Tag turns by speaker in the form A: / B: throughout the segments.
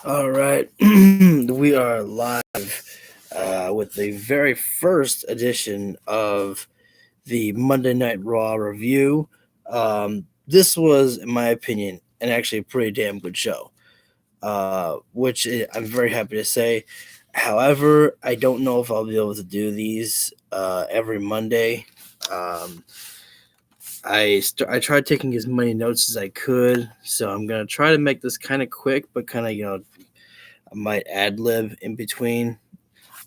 A: All right, we are live with the very first edition of the Monday Night Raw review. This was, in my opinion, an actually pretty damn good show, I'm very happy to say. However, I don't know if I'll be able to do these every Monday. Um, I tried taking as many notes as I could, so I'm gonna try to make this kind of quick, but kind of I might ad lib in between.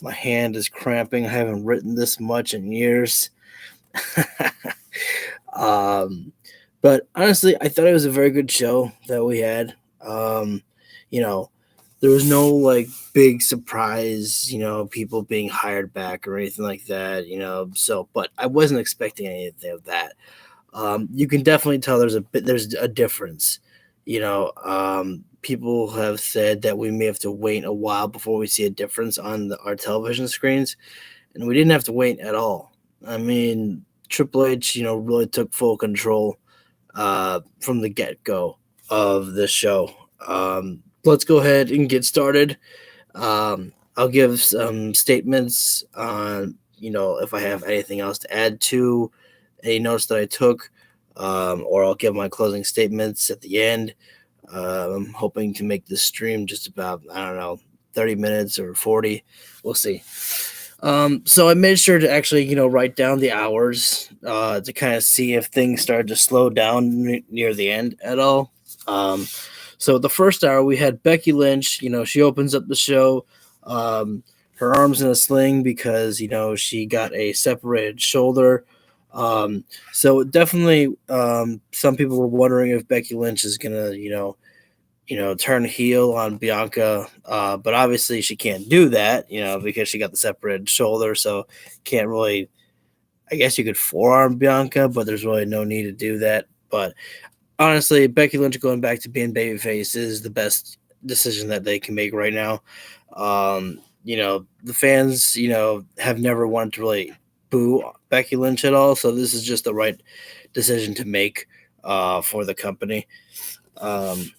A: My hand is cramping. I haven't written this much in years. um, but honestly, I thought it was a very good show that we had. Um, you know, there was no like big surprise, people being hired back or anything like that, So, but I wasn't expecting anything of that. You can definitely tell there's a difference. People have said that we may have to wait a while before we see a difference on our television screens, and we didn't have to wait at all. I mean, Triple H, really took full control from the get go of this show. Let's go ahead and get started. I'll give some statements on, if I have anything else to add to any notes that I took, or I'll give my closing statements at the end. I'm hoping to make this stream just about, I don't know, 30 minutes or 40. We'll see. So I made sure to actually, write down the hours to kind of see if things started to slow down near the end at all. Um, so the first hour we had Becky Lynch. She opens up the show. Her arms in a sling because she got a separated shoulder. So definitely, some people were wondering if Becky Lynch is gonna, turn heel on Bianca. But obviously she can't do that, because she got the separated shoulder. So can't really, I guess you could forearm Bianca, but there's really no need to do that. But honestly, Becky Lynch going back to being babyface is the best decision that they can make right now. The fans, have never wanted to really boo Becky Lynch at all. So this is just the right decision to make for the company. Um,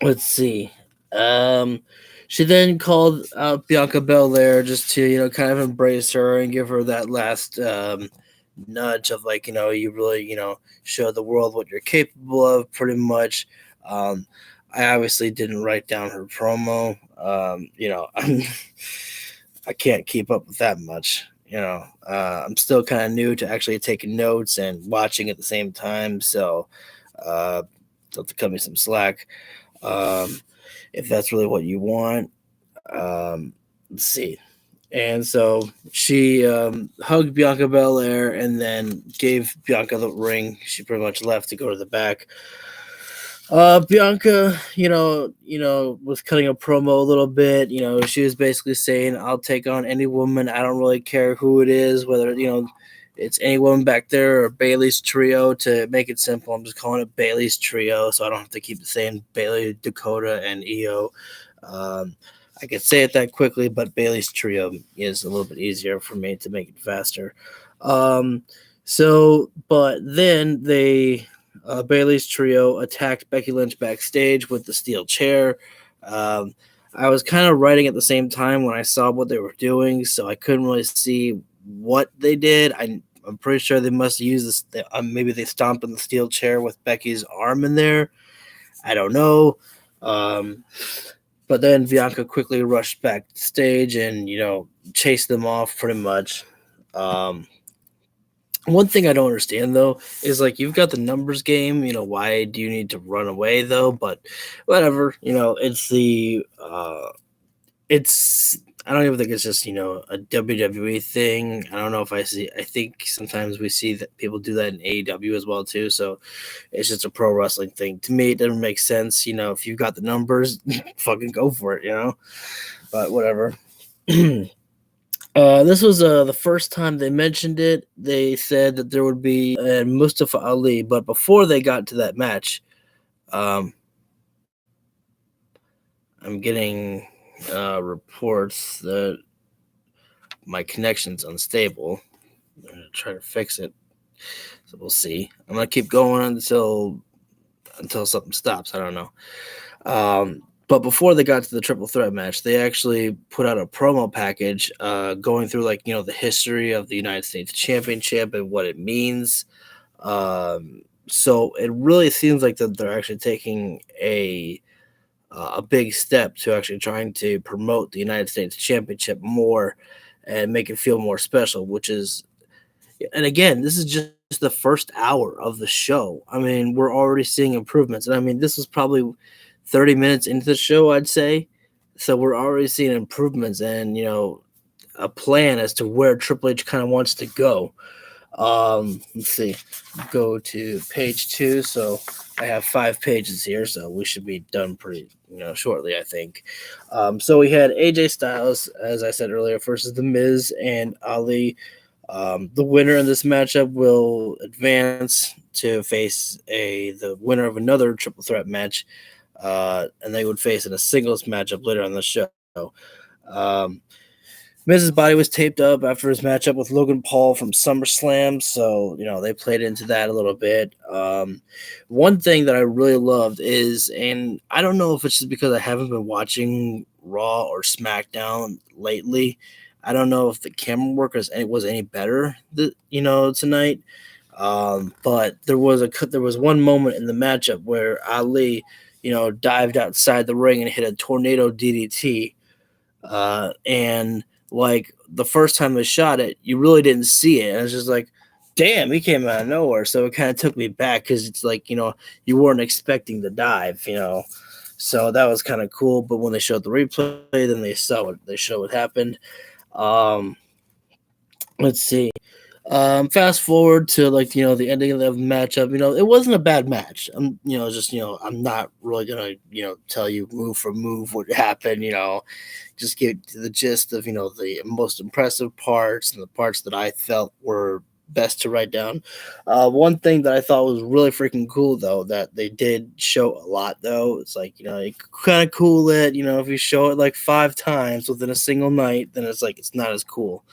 A: let's see. Um, she then called out Bianca Belair just to kind of embrace her and give her that last nudge of like you really show the world what you're capable of, pretty much. Um, I obviously didn't write down her promo. I can't keep up with that much. I'm still kind of new to actually taking notes and watching at the same time, so you'll have to cut me some slack. Um, if that's really what you want. Let's see. And so she hugged Bianca Belair and then gave Bianca the ring. She pretty much left to go to the back. Bianca, was cutting a promo a little bit. She was basically saying, "I'll take on any woman. I don't really care who it is, whether it's any woman back there or Bailey's trio." To make it simple, I'm just calling it Bailey's trio, so I don't have to keep saying Bailey, Dakota, and Io. Um, I could say it that quickly, but Bailey's trio is a little bit easier for me to make it faster. Um, but then Bailey's trio attacked Becky Lynch backstage with the steel chair. Um, I was kind of writing at the same time when I saw what they were doing, so I couldn't really see what they did. I'm pretty sure they must use this. Maybe they stomped on the steel chair with Becky's arm in there. I don't know. Um, but then Bianca quickly rushed backstage and chased them off pretty much. Um, One thing I don't understand though is like you've got the numbers game. Why do you need to run away though? But whatever. It's I don't even think it's just a WWE thing. I don't know if I see. I think sometimes we see that people do that in AEW as well too. So it's just a pro wrestling thing. To me, it doesn't make sense. If you've got the numbers, fucking go for it. But whatever. This was the first time they mentioned it. They said that there would be Mustafa Ali, but before they got to that match, um, I'm getting reports that my connection's unstable. I'm gonna try to fix it, so we'll see. I'm gonna keep going until something stops. I don't know. But before they got to the triple threat match, they actually put out a promo package going through like the history of the United States Championship and what it means. So it really seems like that they're actually taking a big step to actually trying to promote the United States Championship more and make it feel more special, which is, and again, this is just the first hour of the show. I mean, we're already seeing improvements. And I mean, this was probably 30 minutes into the show, I'd say. So we're already seeing improvements and, a plan as to where Triple H kind of wants to go. Let's see, go to page 2. So I have 5 pages here, so we should be done pretty, shortly, I think. So we had AJ Styles, as I said earlier, versus The Miz and Ali. The winner in this matchup will advance to face the winner of another triple threat match, and they would face in a singles matchup later on the show. Um, Miz's body was taped up after his matchup with Logan Paul from SummerSlam, so they played into that a little bit. One thing that I really loved is, and I don't know if it's just because I haven't been watching Raw or SmackDown lately. I don't know if the camera work was any better, tonight. But there was one moment in the matchup where Ali, dived outside the ring and hit a tornado DDT, and like the first time they shot it, you really didn't see it. And it's just like, damn, he came out of nowhere. So it kind of took me back because it's like, you weren't expecting the dive, So that was kind of cool. But when they showed the replay, then they showed what happened. Let's see. Fast forward to the ending of the matchup. It wasn't a bad match. I'm not really gonna tell you move for move what happened. Just get to the gist of the most impressive parts and the parts that I felt were best to write down. One thing that I thought was really freaking cool though that they did show a lot though. It's like you kind of cool it. If you show it like 5 times within a single night, then it's like it's not as cool.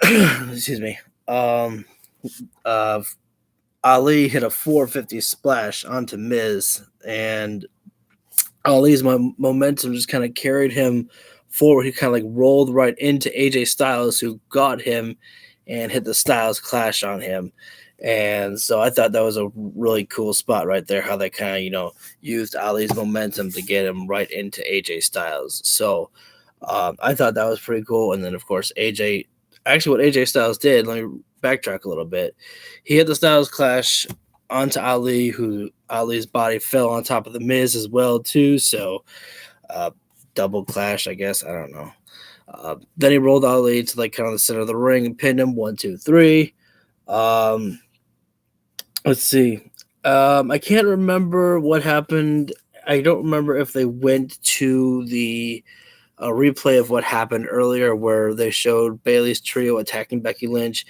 A: Excuse me. Um, uh, Ali hit a 450 splash onto Miz, and Ali's momentum just kind of carried him forward. He kind of like rolled right into AJ Styles, who got him and hit the Styles Clash on him. And so I thought that was a really cool spot right there, how they kind of, used Ali's momentum to get him right into AJ Styles. So I thought that was pretty cool. And then, of course, what AJ Styles did, let me backtrack a little bit. He hit the Styles Clash onto Ali, who Ali's body fell on top of the Miz as well too. So double clash, I guess. I don't know. Then he rolled Ali to like kind of the center of the ring and pinned him 1, 2, 3. Let's see. I can't remember what happened. I don't remember if they went to the a replay of what happened earlier where they showed Bayley's trio attacking Becky Lynch.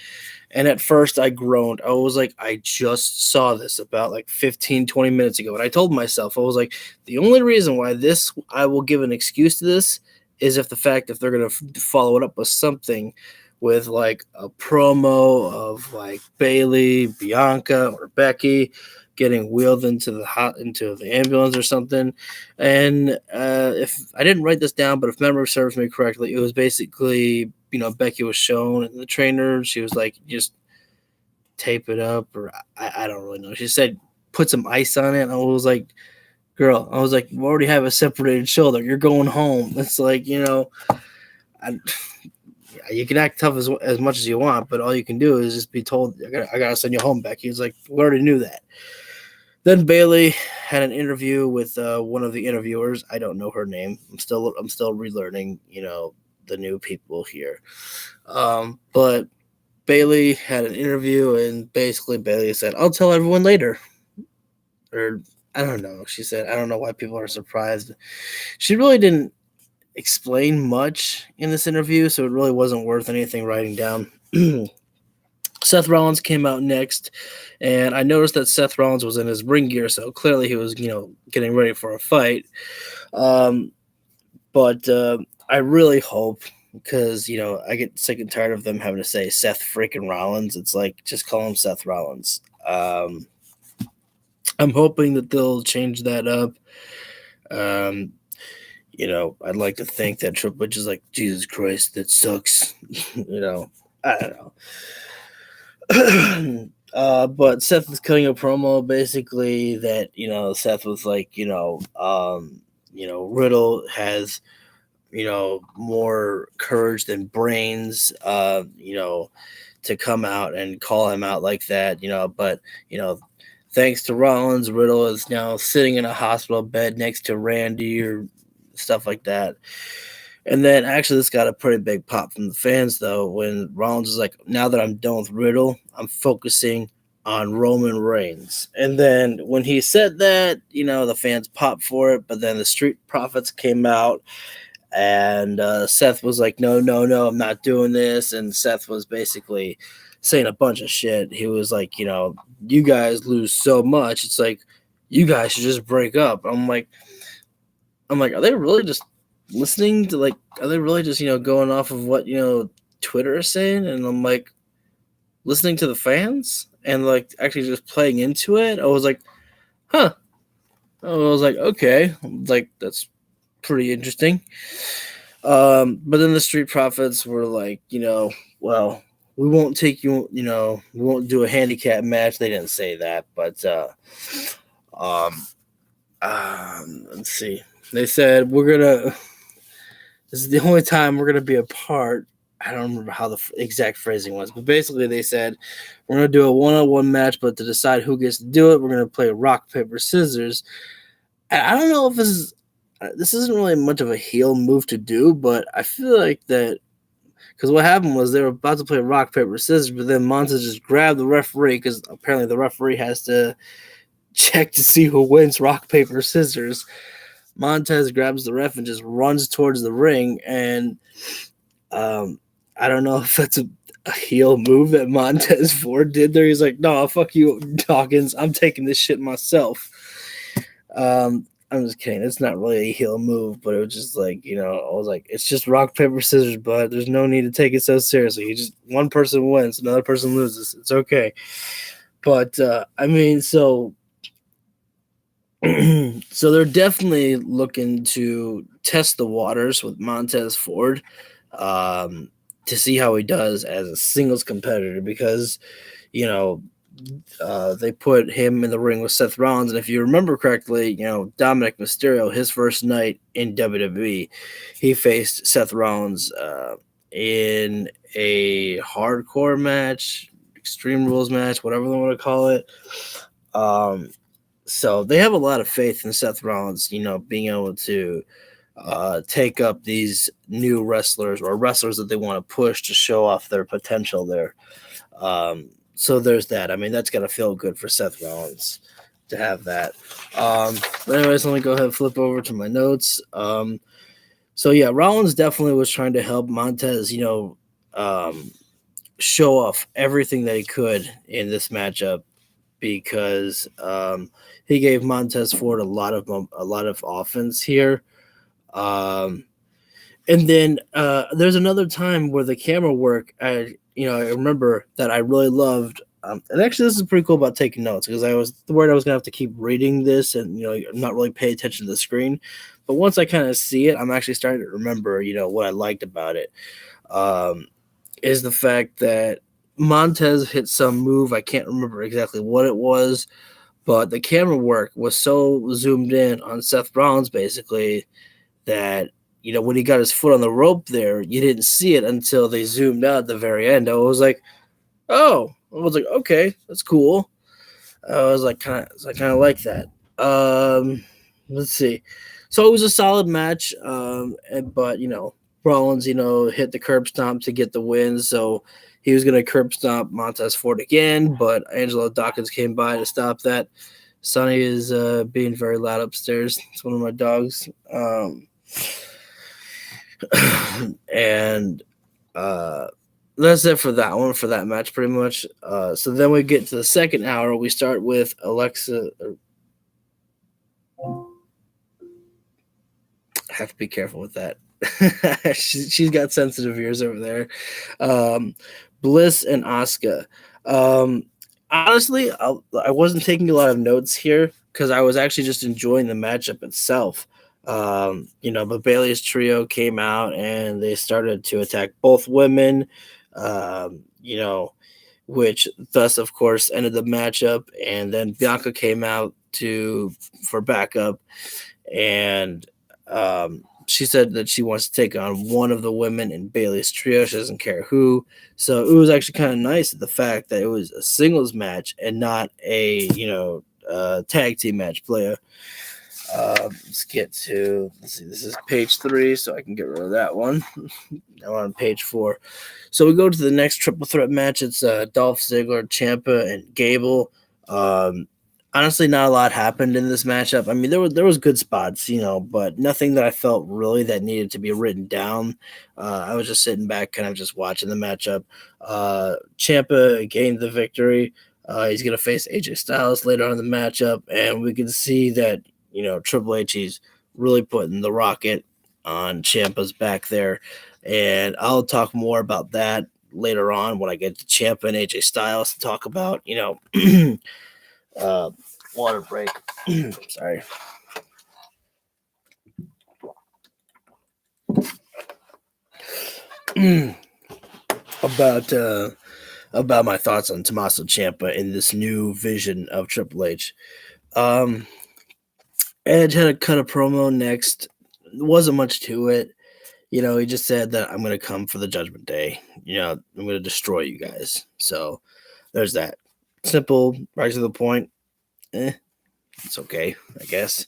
A: And at first I groaned. I was like, I just saw this about like 15, 20 minutes ago. And I told myself, I was like, the only reason why I will give an excuse to this is if they're going to follow it up with something with like a promo of like Bayley, Bianca, or Becky getting wheeled into the ambulance or something. And if I didn't write this down, but if memory serves me correctly, it was basically, Becky was shown and the trainer, she was like, just tape it up, or I don't really know. She said, put some ice on it. And I was like, girl, you already have a separated shoulder. You're going home. It's like, you can act tough as much as you want, but all you can do is just be told, I gotta send you home, Becky. He's like, we already knew that. Then Bayley had an interview with one of the interviewers. I don't know her name. I'm still relearning, the new people here. But Bayley had an interview, and basically Bayley said, "I'll tell everyone later." Or I don't know. She said, "I don't know why people are surprised." She really didn't explain much in this interview, so it really wasn't worth anything writing down. Seth Rollins came out next, and I noticed that Seth Rollins was in his ring gear, so clearly he was, getting ready for a fight. But I really hope, because, I get sick and tired of them having to say Seth freaking Rollins. It's like, just call him Seth Rollins. I'm hoping that they'll change that up. Um, I'd like to think that Triple H is like, Jesus Christ, that sucks. I don't know. But Seth was cutting a promo basically that, Seth was like, Riddle has, more courage than brains, to come out and call him out like that, but, thanks to Rollins, Riddle is now sitting in a hospital bed next to Randy or stuff like that. And then actually, this got a pretty big pop from the fans, though, when Rollins was like, now that I'm done with Riddle, I'm focusing on Roman Reigns. And then when he said that, the fans popped for it, but then the Street Profits came out and Seth was like, no, no, no, I'm not doing this. And Seth was basically saying a bunch of shit. He was like, you guys lose so much. It's like, you guys should just break up. I'm like, are they really just listening to, like, are they really just, going off of what, Twitter is saying? And I'm like, listening to the fans and like actually just playing into it. I was like, huh. I was like, okay, like that's pretty interesting. But then the Street Profits were like, well, we won't take you, we won't do a handicap match. They didn't say that, but let's see. They said this is the only time we're gonna be apart. I don't remember how the exact phrasing was, but basically they said we're gonna do a one-on-one match, but to decide who gets to do it, we're gonna play rock paper scissors. I don't know if this isn't really much of a heel move to do, but I feel like that because what happened was they were about to play rock paper scissors, but then Montez just grabbed the referee because apparently the referee has to check to see who wins rock paper scissors. Montez grabs the ref and just runs towards the ring, and I don't know if that's a heel move that Montez Ford did there. He's like, no, fuck you, Dawkins. I'm taking this shit myself. I'm just kidding. It's not really a heel move, but it was just like, I was like, it's just rock, paper, scissors, but there's no need to take it so seriously. You just, one person wins, another person loses. It's okay. But, I mean, so they're definitely looking to test the waters with Montez Ford to see how he does as a singles competitor because, they put him in the ring with Seth Rollins. And if you remember correctly, Dominic Mysterio, his first night in WWE, he faced Seth Rollins in a hardcore match, Extreme Rules match, whatever they want to call it. So they have a lot of faith in Seth Rollins, being able to take up these new wrestlers or wrestlers that they want to push to show off their potential there. So there's that. I mean, that's got to feel good for Seth Rollins to have that. But anyways, let me go ahead and flip over to my notes. So yeah, Rollins definitely was trying to help Montez, show off everything that he could in this matchup because he gave Montez Ford a lot of offense here. And then there's another time where the camera work, I remember that I really loved. And actually, this is pretty cool about taking notes because I was worried I was gonna have to keep reading this and not really pay attention to the screen. But once I kind of see it, I'm actually starting to remember what I liked about it. Is the fact that Montez hit some move. I can't remember exactly what it was, but the camera work was so zoomed in on Seth Rollins basically that when he got his foot on the rope there, you didn't see it until they zoomed out at the very end. I was like, oh, okay, that's cool. I was like, kind of like that. Let's see. So it was a solid match, but Rollins, hit the curb stomp to get the win. So he was going to curb stomp Montez Ford again, but Angelo Dawkins came by to stop that. Sonny is being very loud upstairs. It's one of my dogs. And that's it for that one, for that match, pretty much. So then we get to the second hour. We start with Alexa. I have to be careful with that. She's got sensitive ears over there. Bliss and Asuka. Honestly, I wasn't taking a lot of notes here because I was actually just enjoying the matchup itself. But Bailey's trio came out and they started to attack both women, you know, which thus, of course, ended the matchup. And then Bianca came out to for backup, and she said that she wants to take on one of the women in Bailey's trio. She doesn't care who. So it was actually kind of nice the fact that it was a singles match and not a tag team match. Playa. Let's get to, let's see, this is page 3, so I can get rid of that one. I'm on page 4. So we go to the next triple threat match. It's Dolph Ziggler, Ciampa, and Gable. Honestly, not a lot happened in this matchup. I mean, there was good spots, but nothing that I felt really that needed to be written down. I was just sitting back, kind of just watching the matchup. Ciampa gained the victory. He's going to face AJ Styles later on in the matchup, and we can see that Triple H, he's really putting the rocket on Ciampa's back there. And I'll talk more about that later on when I get to Ciampa and AJ Styles to talk about, water break. Sorry. about my thoughts on Tommaso Ciampa in this new vision of Triple H. Edge had to cut a promo next. Wasn't much to it. He just said that I'm going to come for the Judgment Day. I'm going to destroy you guys. So there's that. Simple, right to the point. It's okay, I guess.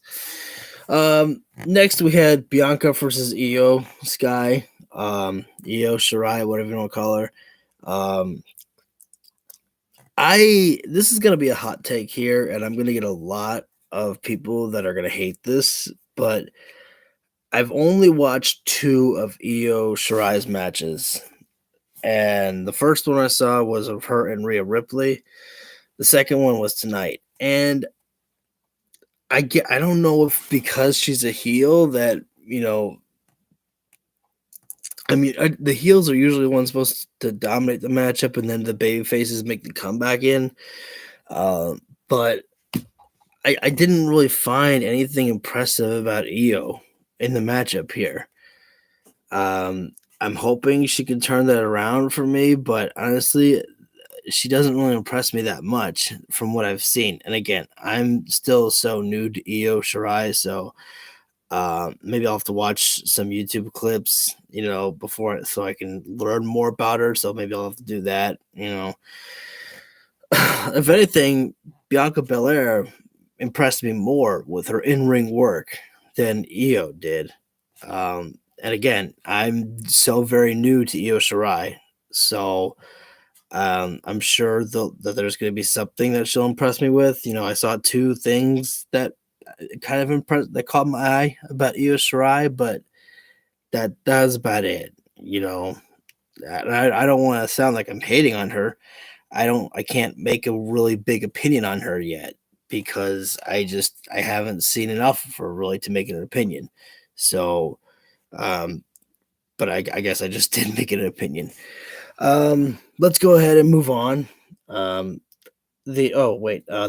A: Next we had Bianca versus Io Sky. Io Shirai, whatever you want to call her. This is going to be a hot take here, and I'm going to get a lot of people that are going to hate this, but I've only watched 2 of Io Shirai's matches, and the first one I saw was of her and Rhea Ripley. The second one was tonight, and I don't know if because she's a heel that the heels are usually the ones supposed to dominate the matchup, and then the baby faces make the comeback in. But I didn't really find anything impressive about Io in the matchup here. I'm hoping she can turn that around for me, but honestly, she doesn't really impress me that much from what I've seen. And again, I'm still so new to Io Shirai, so maybe I'll have to watch some YouTube clips, before so I can learn more about her. So maybe I'll have to do that. If anything, Bianca Belair impressed me more with her in-ring work than Io did. And again, I'm so very new to Io Shirai, so I'm sure that there's going to be something that she'll impress me with. I saw 2 things that kind of that caught my eye about Io Shirai, but that's about it. I don't want to sound like I'm hating on her. I can't make a really big opinion on her yet because I haven't seen enough of her really to make an opinion. So, but I guess I just didn't make an opinion. Let's go ahead and move on. The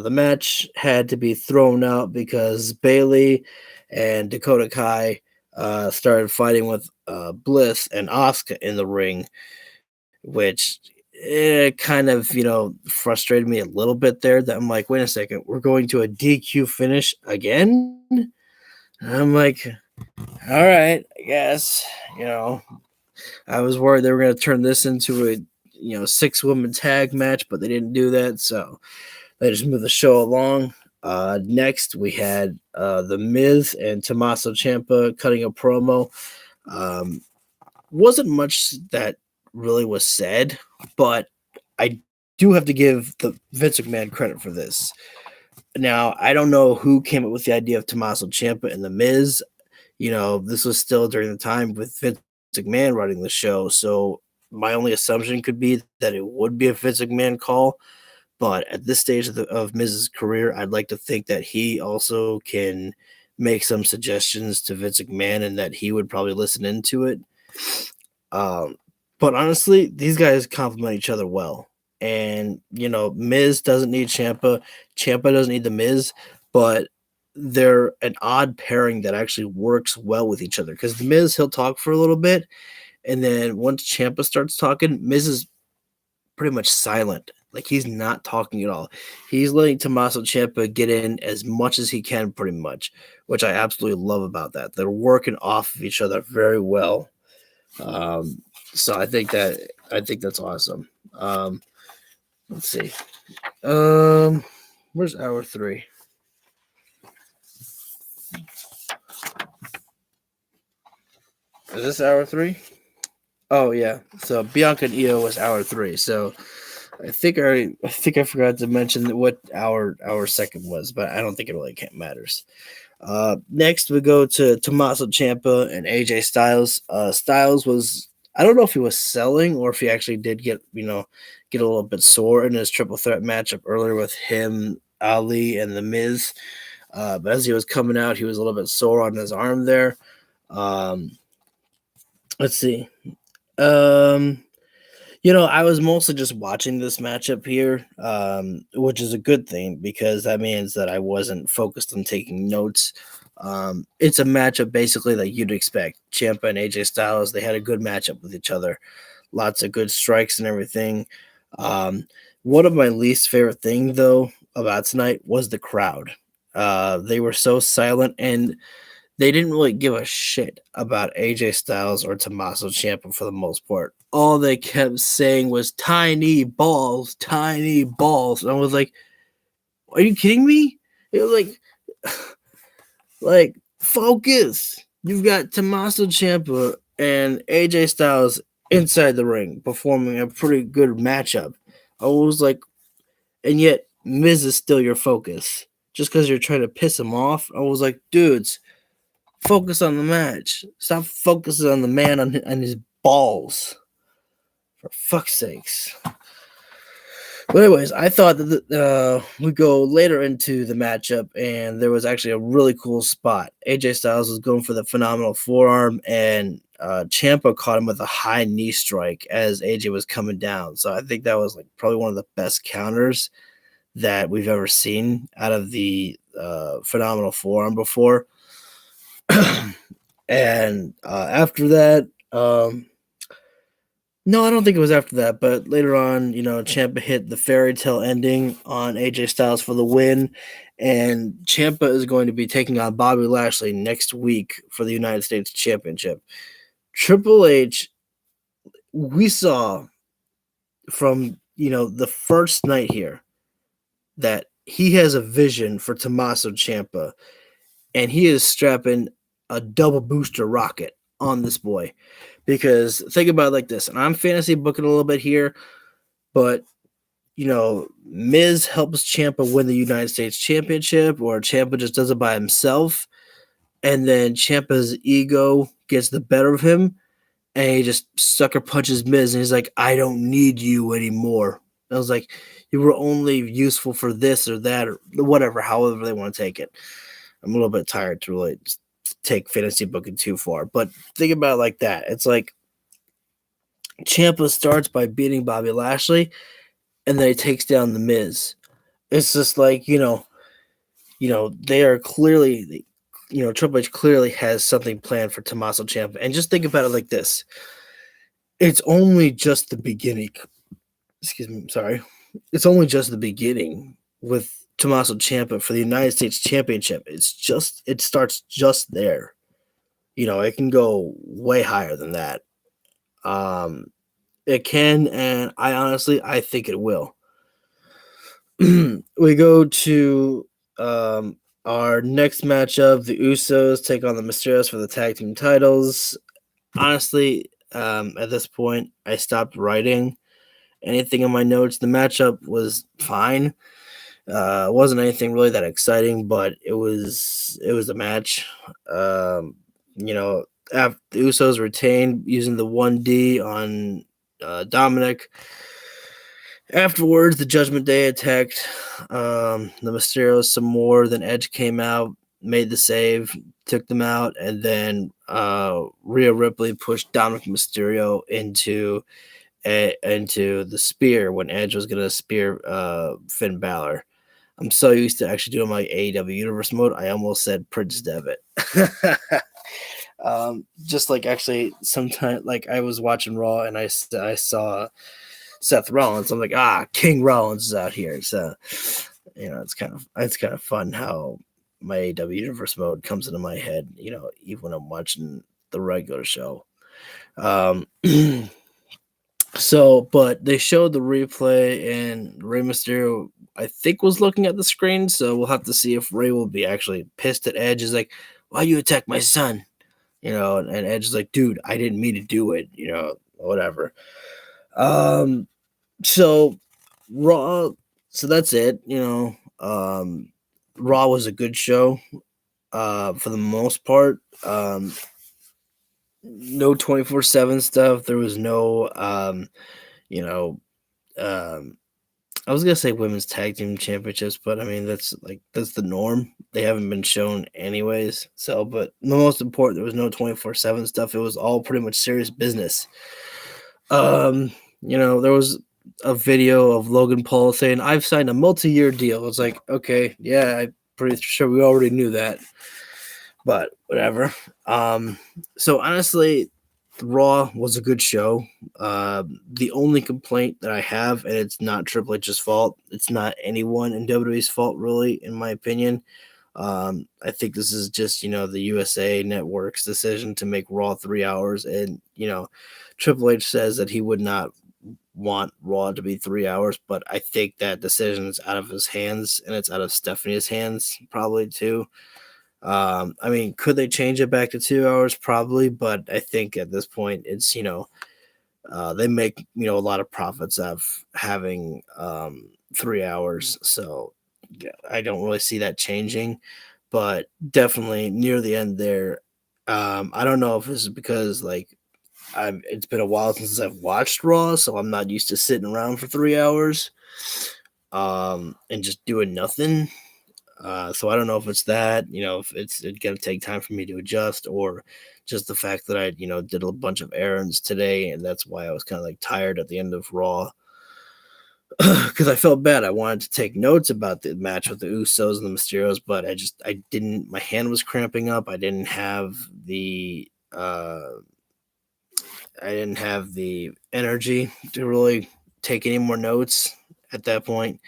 A: match had to be thrown out because Bailey and Dakota Kai started fighting with Bliss and Asuka in the ring, which it kind of frustrated me a little bit there. That I'm like, wait a second, we're going to a DQ finish again. And I'm like, all right, I guess. I was worried they were going to turn this into a 6-woman tag match, but they didn't do that, so they just moved the show along. Next, we had The Miz and Tommaso Ciampa cutting a promo. Wasn't much that really was said, but I do have to give the Vince McMahon credit for this. Now, I don't know who came up with the idea of Tommaso Ciampa and The Miz. This was still during the time with Vince McMahon running the show, so my only assumption could be that it would be a Vince McMahon call. But at this stage of Miz's career, I'd like to think that he also can make some suggestions to Vince McMahon and that he would probably listen into it. But honestly, these guys complement each other well. And, Miz doesn't need Ciampa. Ciampa doesn't need The Miz. But they're an odd pairing that actually works well with each other. Because the Miz, he'll talk for a little bit, and then once Ciampa starts talking, Miz is pretty much silent. Like he's not talking at all. He's letting Tommaso Ciampa get in as much as he can, pretty much, which I absolutely love about that. They're working off of each other very well. Um, so I think that's awesome. Let's see. Where's hour 3? Is this hour 3? Oh yeah. So Bianca and Io was hour 3. So I think I forgot to mention what our second was, but I don't think it really matters. Next we go to Tommaso Ciampa and AJ Styles. Styles was, I don't know if he was selling or if he actually did get a little bit sore in his triple threat matchup earlier with him, Ali, and The Miz. But as he was coming out, he was a little bit sore on his arm there. Um, let's see. Um, I was mostly just watching this matchup here, which is a good thing because that means that I wasn't focused on taking notes. It's a matchup basically that you'd expect. Ciampa and AJ Styles, they had a good matchup with each other. Lots of good strikes and everything. Um, One of my least favorite things, though, about tonight was the crowd. They were so silent, and they didn't really give a shit about AJ Styles or Tommaso Ciampa for the most part. All they kept saying was tiny balls, tiny balls. And I was like, are you kidding me? It was like focus. You've got Tommaso Ciampa and AJ Styles inside the ring performing a pretty good matchup. I was like, and yet Miz is still your focus. Just because you're trying to piss him off, I was like, dudes, focus on the match. Stop focusing on the man on his balls. For fuck's sakes. But anyways, I thought that we go later into the matchup, and there was actually a really cool spot. AJ Styles was going for the phenomenal forearm, and Ciampa caught him with a high knee strike as AJ was coming down. So I think that was like probably one of the best counters that we've ever seen out of the phenomenal forearm before. And after that, no, I don't think it was after that, but later on, Ciampa hit the fairy tale ending on AJ Styles for the win, and Ciampa is going to be taking on Bobby Lashley next week for the United States Championship. Triple H, we saw from the first night here that he has a vision for Tommaso Ciampa, and he is strapping a double booster rocket on this boy. Because think about it like this, and I'm fantasy booking a little bit here, but Miz helps Ciampa win the United States Championship, or Ciampa just does it by himself, and then Ciampa's ego gets the better of him, and he just sucker punches Miz, and he's like, I don't need you anymore. I was like, you were only useful for this or that or whatever, however they want to take it. I'm a little bit tired to really take fantasy booking too far, but think about it like that. It's like Ciampa starts by beating Bobby Lashley, and then he takes down the Miz. It's just like they are clearly, Triple H clearly has something planned for Tommaso Ciampa, and just think about it like this: it's only just the beginning. Excuse me, sorry. It's only just the beginning with Tommaso Ciampa for the United States Championship. It starts just there. It can go way higher than that. It can, and I think it will. We go to our next matchup. The Usos take on the Mysterios for the tag team titles. Honestly, at this point, I stopped writing anything in my notes. The matchup was fine. It wasn't anything really that exciting, but it was a match. After the Usos retained using the 1D on Dominic. Afterwards, the Judgment Day attacked the Mysterios some more. Then Edge came out, made the save, took them out, and then Rhea Ripley pushed Dominic Mysterio into the spear when Edge was going to spear Finn Balor. I'm so used to actually doing my AEW Universe mode. I almost said Prince Devitt. Just like actually, sometime like I was watching Raw and I saw Seth Rollins. I'm like, King Rollins is out here. So it's kind of fun how my AEW Universe mode comes into my head. Even when I'm watching the regular show. Um, but they showed the replay, and Rey Mysterio, I think, was looking at the screen. So we'll have to see if Rey will be actually pissed at Edge. Is like, why you attack my son? And Edge is like, dude, I didn't mean to do it. Whatever. Um, so Raw. So that's it. Raw was a good show. For the most part. No 24/7 stuff. There was no you know, um, I was gonna say women's tag team championships, but I mean that's the norm. They haven't been shown anyways. So, but the most important, there was no 24/7 stuff. It was all pretty much serious business. There was a video of Logan Paul saying, "I've signed a multi-year deal." It's like, okay, yeah, I'm pretty sure we already knew that, but whatever. So honestly, Raw was a good show. The only complaint that I have, and it's not Triple H's fault, it's not anyone in WWE's fault, really, in my opinion. I think this is just, the USA Network's decision to make Raw 3 hours. And, Triple H says that he would not want Raw to be 3 hours, but I think that decision is out of his hands, and it's out of Stephanie's hands, probably, too. I mean, could they change it back to 2 hours? Probably, but I think at this point it's they make a lot of profits of having 3 hours, so yeah, I don't really see that changing. But definitely near the end there, I don't know if this is because it's been a while since I've watched Raw, so I'm not used to sitting around for 3 hours and just doing nothing. So I don't know if it's that, if it's gonna take time for me to adjust, or just the fact that I, did a bunch of errands today, and that's why I was kind of like tired at the end of Raw. Because I felt bad. I wanted to take notes about the match with the Usos and the Mysterios, but I didn't. My hand was cramping up. I didn't have the energy to really take any more notes at that point.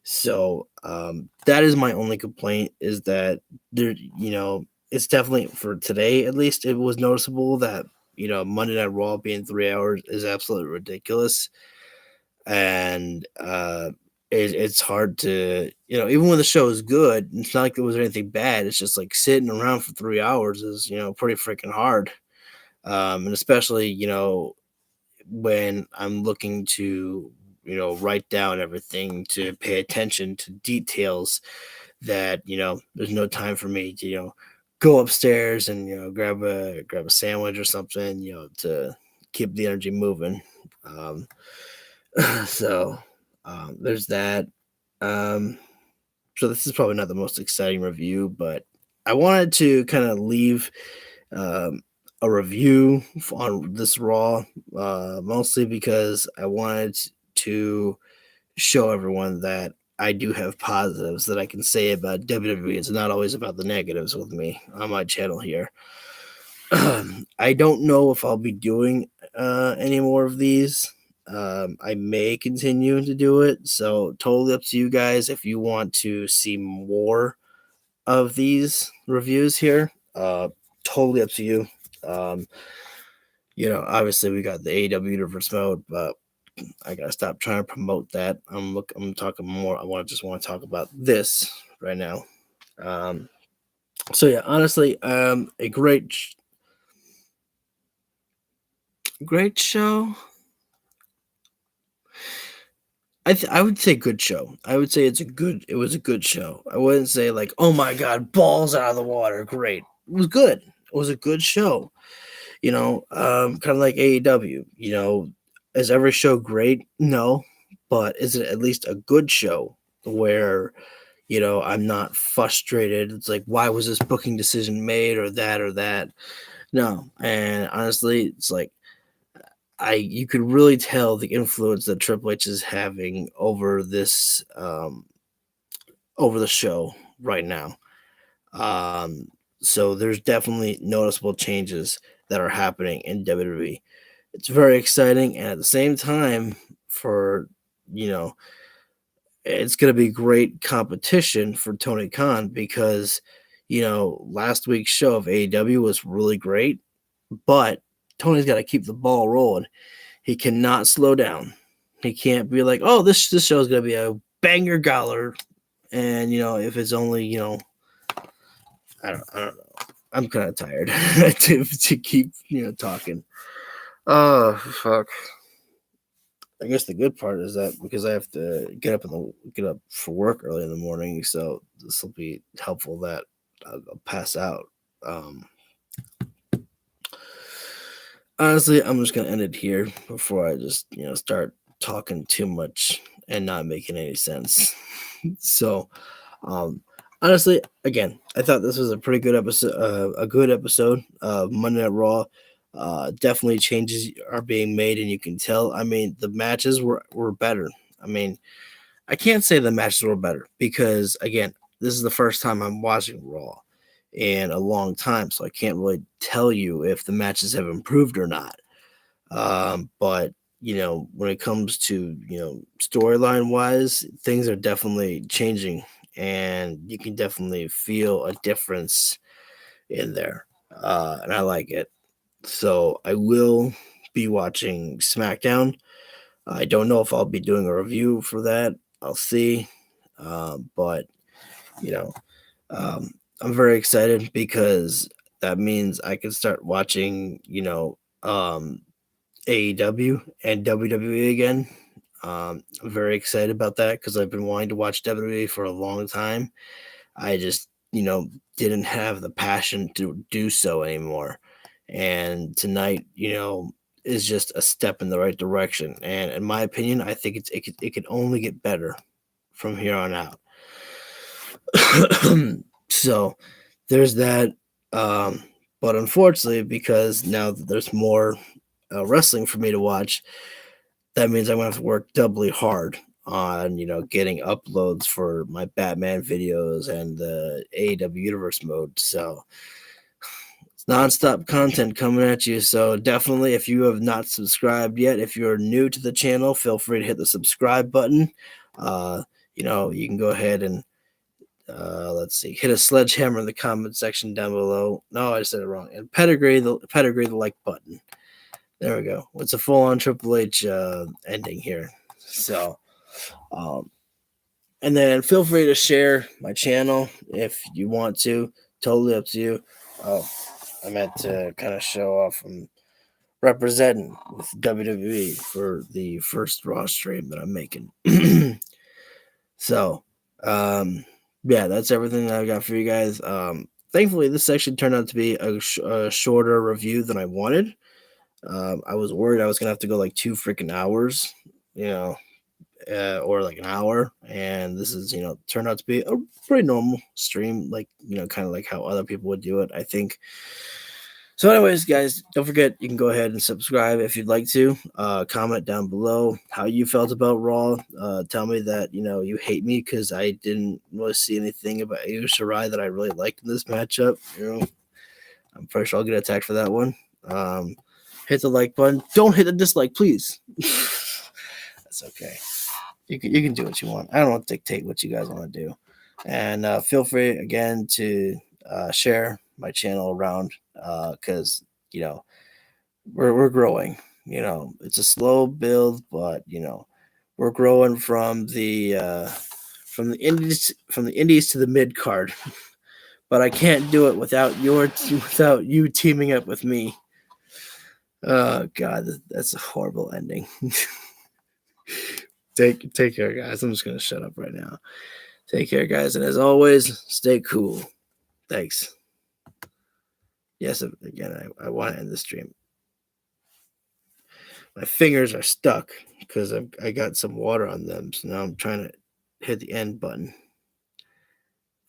A: So that is my only complaint, is that there, it's definitely, for today at least, it was noticeable that, Monday Night Raw being 3 hours is absolutely ridiculous. And it's hard to, even when the show is good, it's not like there was anything bad. It's just like sitting around for 3 hours is, pretty freaking hard. And especially, when I'm looking to, write down everything, to pay attention to details, that, there's no time for me to, go upstairs and, grab a sandwich or something, to keep the energy moving. Um, so there's that. Um, so this is probably not the most exciting review, but I wanted to kind of leave um, a review on this Raw, mostly because I wanted to show everyone that I do have positives that I can say about WWE. It's not always about the negatives with me on my channel here. I don't know if I'll be doing any more of these. I may continue to do it, so totally up to you guys if you want to see more of these reviews here. Totally up to you. Um, obviously we got the AEW Universe mode, but I gotta stop trying to promote that. I'm talking more. I want to talk about this right now. Um, so yeah, honestly, a great show. I would say good show. I would say it was a good show. I wouldn't say like, oh my god, balls out of the water, great. It was good. It was a good show. Kind of like AEW. Is every show great? No, but is it at least a good show where, I'm not frustrated? It's like, why was this booking decision made, or that or that? No, and honestly, it's like, you could really tell the influence that Triple H is having over over the show right now. Um, so there's definitely noticeable changes that are happening in WWE. It's very exciting, and at the same time, for you know, it's going to be great competition for Tony Khan because last week's show of AEW was really great, but Tony's got to keep the ball rolling. He cannot slow down. He can't be like, oh, this show is going to be a banger galler, and if it's only I don't know. I'm kind of tired to keep talking. Oh fuck. I guess the good part is that because I have to get up for work early in the morning, so this will be helpful that I'll pass out. Honestly, I'm just gonna end it here before I just start talking too much and not making any sense. So, um, honestly, again, I thought this was a pretty good episode. A good episode of Monday Night Raw. Definitely changes are being made, and you can tell. I mean, the matches were better. I mean, I can't say the matches were better because again, this is the first time I'm watching Raw in a long time, so I can't really tell you if the matches have improved or not. But when it comes to storyline wise, things are definitely changing, and you can definitely feel a difference in there, and I like it. So I will be watching SmackDown. I don't know if I'll be doing a review for that. I'll see. But you know, I'm very excited because that means I can start watching, AEW and WWE again. I'm very excited about that because I've been wanting to watch WWE for a long time. I just, didn't have the passion to do so anymore. And tonight, is just a step in the right direction. And in my opinion, I think it could only get better from here on out. So there's that. But unfortunately, because now that there's more wrestling for me to watch, that means I'm gonna have to work doubly hard on getting uploads for my Batman videos and the AEW Universe mode. So it's nonstop content coming at you. So definitely, if you have not subscribed yet, if you're new to the channel, feel free to hit the subscribe button. You can go ahead and let's see, hit a sledgehammer in the comment section down below. No, I said it wrong. And pedigree the like button. There we go. It's a full-on Triple H ending here. So, and then feel free to share my channel if you want to. Totally up to you. I meant to kind of show off and representing with WWE for the first Raw stream that I'm making. So, yeah, that's everything that I got for you guys. Thankfully, this section turned out to be a shorter review than I wanted. I was worried I was gonna have to go like 2 freaking hours, or like an hour, and this is turned out to be a pretty normal stream, like kind of like how other people would do it, I think. So anyways, guys, don't forget you can go ahead and subscribe if you'd like to. Comment down below how you felt about Raw. Tell me that you hate me because I didn't really see anything about Io Shirai that I really liked in this matchup. I'm pretty sure I'll get attacked for that one. Hit the like button. Don't hit the dislike, please. That's okay. You can do what you want. I don't want to dictate what you guys want to do. And feel free again to share my channel around because we're growing. It's a slow build, but we're growing from the indies to the mid card. But I can't do it without you teaming up with me. Oh God, that's a horrible ending. Take care, guys. I'm just gonna shut up right now. Take care, guys, and as always, stay cool. Thanks. Yes, again, I want to end the stream. My fingers are stuck because I got some water on them, so now I'm trying to hit the end button.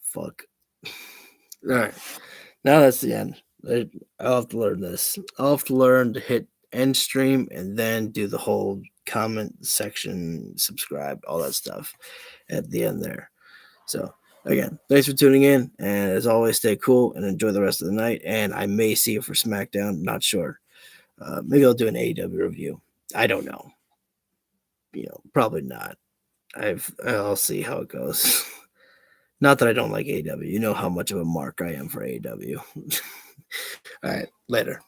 A: Fuck. All right, now that's the end. I'll have to learn this. I'll have to learn to hit end stream and then do the whole comment section, subscribe, all that stuff at the end there. So Again, thanks for tuning in. And as always, stay cool and enjoy the rest of the night. And I may see you for SmackDown. Not sure. Maybe I'll do an AEW review. I don't know. Probably not. I'll see how it goes. Not that I don't like AEW. You know how much of a mark I am for AEW. All right, later.